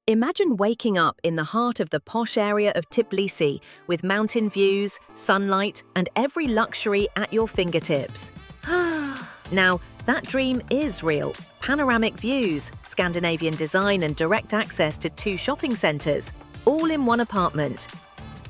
Imagine waking up in the heart of the posh area of Tbilisi with mountain views, sunlight, and every luxury at your fingertips. Now, that dream is real. Panoramic views, Scandinavian design, and direct access to 2 shopping centres, all in one apartment.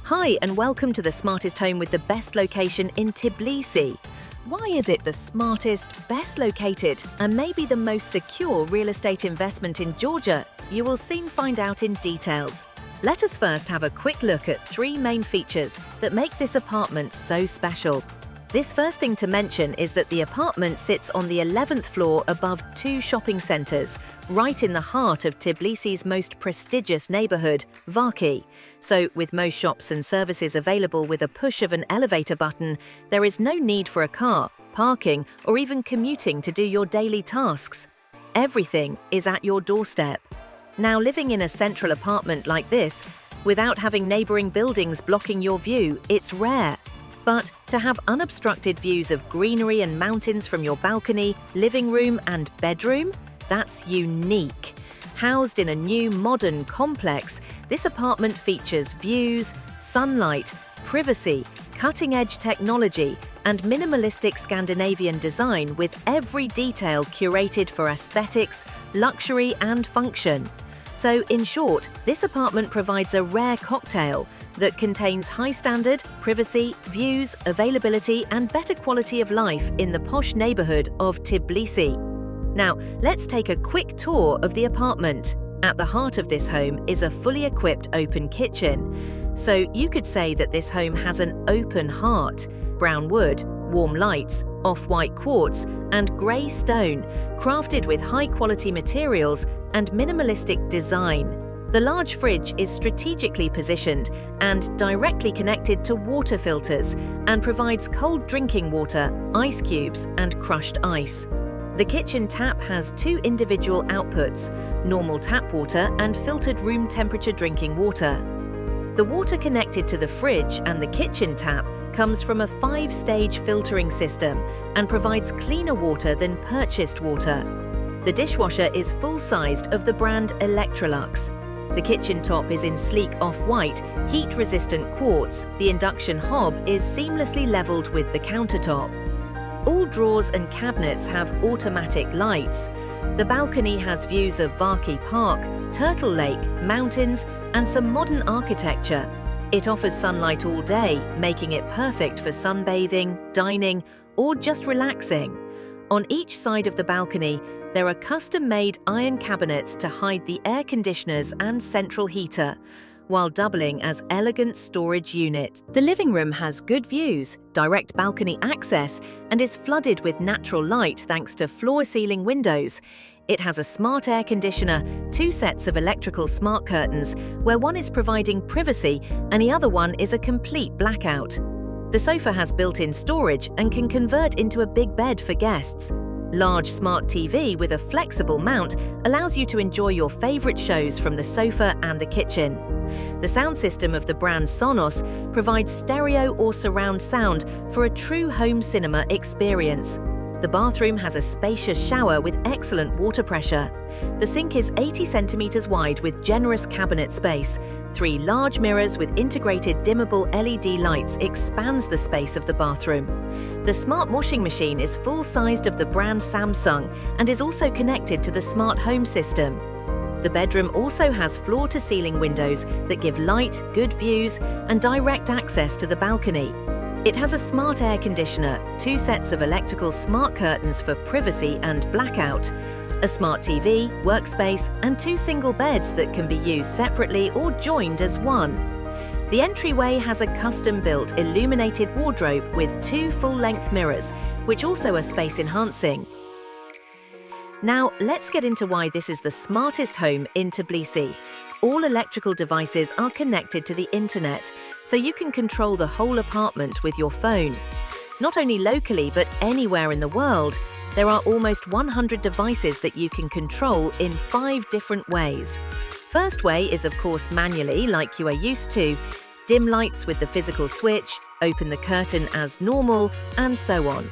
Hi, and welcome to the smartest home with the best location in Tbilisi. Why is it the smartest, best located, and maybe the most secure real estate investment in Georgia? You will soon find out in details. Let us first have a quick look at 3 main features that make this apartment so special. This first thing to mention is that the apartment sits on the 11th floor above 2 shopping centres, right in the heart of Tbilisi's most prestigious neighbourhood, Vake. So, with most shops and services available with a push of an elevator button, there is no need for a car, parking, or even commuting to do your daily tasks. Everything is at your doorstep. Now, living in a central apartment like this, without having neighbouring buildings blocking your view, it's rare. But to have unobstructed views of greenery and mountains from your balcony, living room, and bedroom, that's unique. Housed in a new, modern complex, this apartment features views, sunlight, privacy, cutting-edge technology, and minimalistic Scandinavian design with every detail curated for aesthetics, luxury, and function. So, in short, this apartment provides a rare cocktail that contains high standard, privacy, views, availability, and better quality of life in the posh neighbourhood of Tbilisi. Now, let's take a quick tour of the apartment. At the heart of this home is a fully equipped open kitchen. So you could say that this home has an open heart: brown wood, warm lights, off-white quartz, and grey stone, crafted with high-quality materials and minimalistic design. The large fridge is strategically positioned and directly connected to water filters and provides cold drinking water, ice cubes, and crushed ice. The kitchen tap has 2 individual outputs: normal tap water and filtered room temperature drinking water. The water connected to the fridge and the kitchen tap comes from a 5-stage filtering system and provides cleaner water than purchased water. The dishwasher is full-sized of the brand Electrolux. The kitchen top is in sleek off-white, heat-resistant quartz. The induction hob is seamlessly leveled with the countertop. All drawers and cabinets have automatic lights. The balcony has views of Vake Park, Turtle Lake, mountains, and some modern architecture. It offers sunlight all day, making it perfect for sunbathing, dining, or just relaxing. On each side of the balcony, there are custom-made iron cabinets to hide the air conditioners and central heater, while doubling as elegant storage units. The living room has good views, direct balcony access, and is flooded with natural light thanks to floor-ceiling windows. It has a smart air conditioner, 2 sets of electrical smart curtains, where one is providing privacy and the other one is a complete blackout. The sofa has built-in storage and can convert into a big bed for guests. Large smart TV with a flexible mount allows you to enjoy your favorite shows from the sofa and the kitchen. The sound system of the brand Sonos provides stereo or surround sound for a true home cinema experience. The bathroom has a spacious shower with excellent water pressure. The sink is 80 centimeters wide with generous cabinet space. 3 large mirrors with integrated dimmable LED lights expands the space of the bathroom. The smart washing machine is full-sized of the brand Samsung and is also connected to the smart home system. The bedroom also has floor-to-ceiling windows that give light, good views, and direct access to the balcony. It has a smart air conditioner, 2 sets of electrical smart curtains for privacy and blackout, a smart TV, workspace, and 2 single beds that can be used separately or joined as one. The entryway has a custom-built illuminated wardrobe with 2 full-length mirrors, which also are space-enhancing. Now, let's get into why this is the smartest home in Tbilisi. All electrical devices are connected to the internet, so you can control the whole apartment with your phone. Not only locally, but anywhere in the world, there are almost 100 devices that you can control in 5 different ways. First way is, of course, manually, like you are used to. Dim lights with the physical switch, open the curtain as normal, and so on.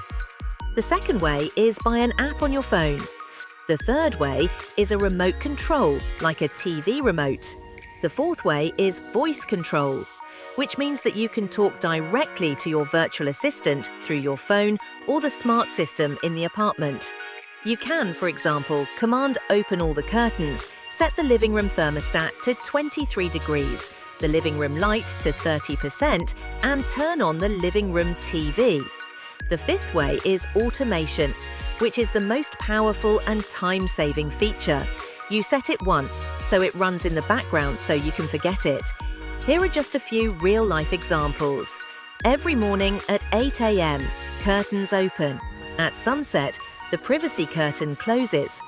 The second way is by an app on your phone. The third way is a remote control, like a TV remote. The fourth way is voice control, which means that you can talk directly to your virtual assistant through your phone or the smart system in the apartment. You can, for example, command open all the curtains, set the living room thermostat to 23 degrees, the living room light to 30%, and turn on the living room TV. The fifth way is automation, which is the most powerful and time-saving feature. You set it once, so it runs in the background so you can forget it. Here are just a few real-life examples. Every morning at 8 a.m., curtains open. At sunset, the privacy curtain closes.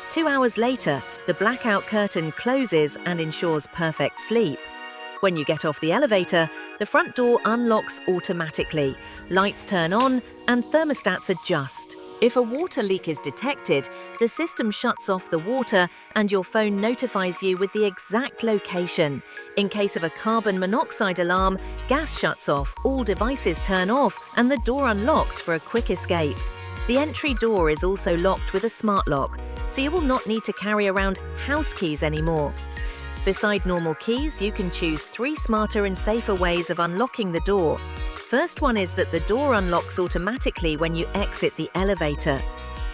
2 hours later, the blackout curtain closes and ensures perfect sleep. When you get off the elevator, the front door unlocks automatically, lights turn on, and thermostats adjust. If a water leak is detected, the system shuts off the water and your phone notifies you with the exact location. In case of a carbon monoxide alarm, gas shuts off, all devices turn off, and the door unlocks for a quick escape. The entry door is also locked with a smart lock, so you will not need to carry around house keys anymore. Beside normal keys, you can choose 3 smarter and safer ways of unlocking the door. First one is that the door unlocks automatically when you exit the elevator.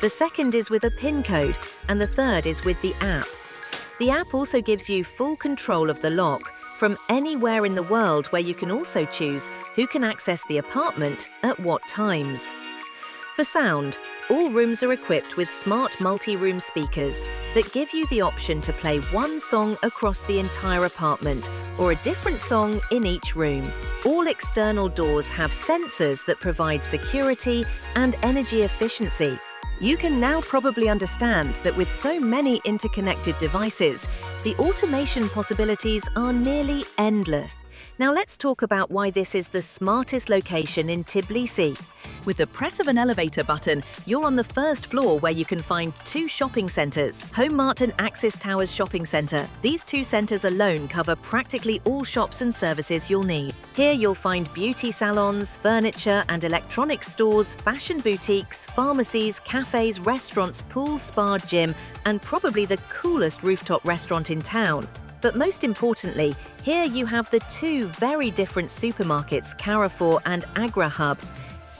The second is with a PIN code, and the third is with the app. The app also gives you full control of the lock from anywhere in the world, where you can also choose who can access the apartment at what times. For sound, all rooms are equipped with smart multi-room speakers that give you the option to play one song across the entire apartment or a different song in each room. All external doors have sensors that provide security and energy efficiency. You can now probably understand that with so many interconnected devices, the automation possibilities are nearly endless. Now let's talk about why this is the smartest location in Tbilisi. With the press of an elevator button, you're on the first floor, where you can find 2 shopping centres, Home Mart and Axis Towers Shopping Centre. These 2 centres alone cover practically all shops and services you'll need. Here you'll find beauty salons, furniture and electronics stores, fashion boutiques, pharmacies, cafes, restaurants, pools, spa, gym, and probably the coolest rooftop restaurant in town. But most importantly, here you have the 2 very different supermarkets, Carrefour and AgroHub.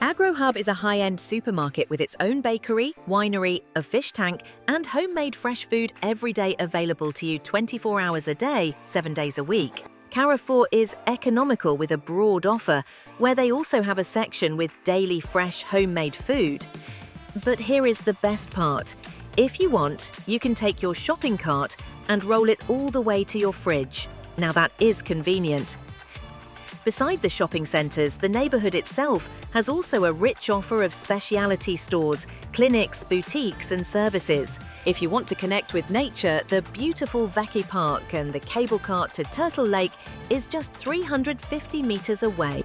AgroHub is a high-end supermarket with its own bakery, winery, a fish tank, and homemade fresh food every day available to you 24 hours a day, 7 days a week. Carrefour is economical with a broad offer, where they also have a section with daily fresh homemade food. But here is the best part. If you want, you can take your shopping cart and roll it all the way to your fridge. Now that is convenient. Beside the shopping centres, the neighbourhood itself has also a rich offer of specialty stores, clinics, boutiques and services. If you want to connect with nature, the beautiful Vake Park and the cable cart to Turtle Lake is just 350 metres away.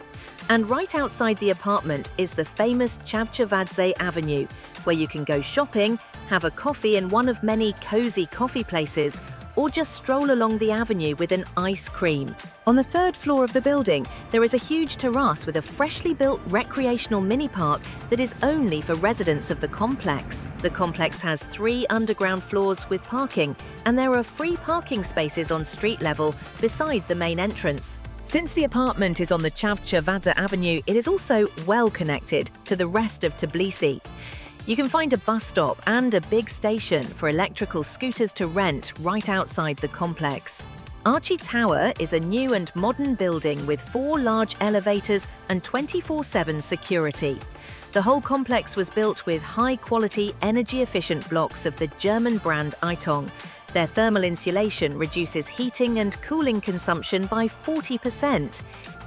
And right outside the apartment is the famous Chavchavadze Avenue, where you can go shopping, have a coffee in one of many cosy coffee places, or just stroll along the avenue with an ice cream. On the 3rd floor of the building, there is a huge terrace with a freshly built recreational mini park that is only for residents of the complex. The complex has 3 underground floors with parking, and there are free parking spaces on street level beside the main entrance. Since the apartment is on the Chavchavadze Avenue, it is also well connected to the rest of Tbilisi. You can find a bus stop and a big station for electrical scooters to rent right outside the complex. Archie Tower is a new and modern building with 4 large elevators and 24/7 security. The whole complex was built with high-quality, energy-efficient blocks of the German brand Itong. Their thermal insulation reduces heating and cooling consumption by 40%.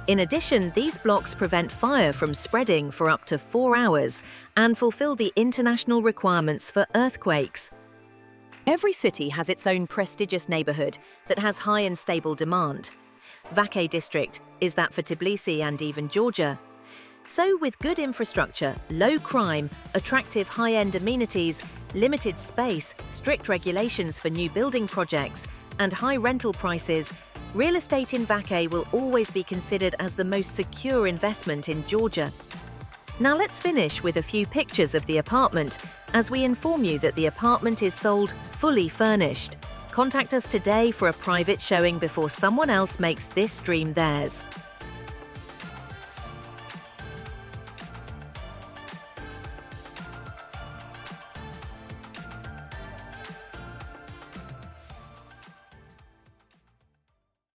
In addition, these blocks prevent fire from spreading for up to 4 hours and fulfill the international requirements for earthquakes. Every city has its own prestigious neighbourhood that has high and stable demand. Vake district is that for Tbilisi and even Georgia. So with good infrastructure, low crime, attractive high-end amenities, limited space, strict regulations for new building projects, and high rental prices, real estate in Vake will always be considered as the most secure investment in Georgia. Now let's finish with a few pictures of the apartment as we inform you that the apartment is sold fully furnished. Contact us today for a private showing before someone else makes this dream theirs.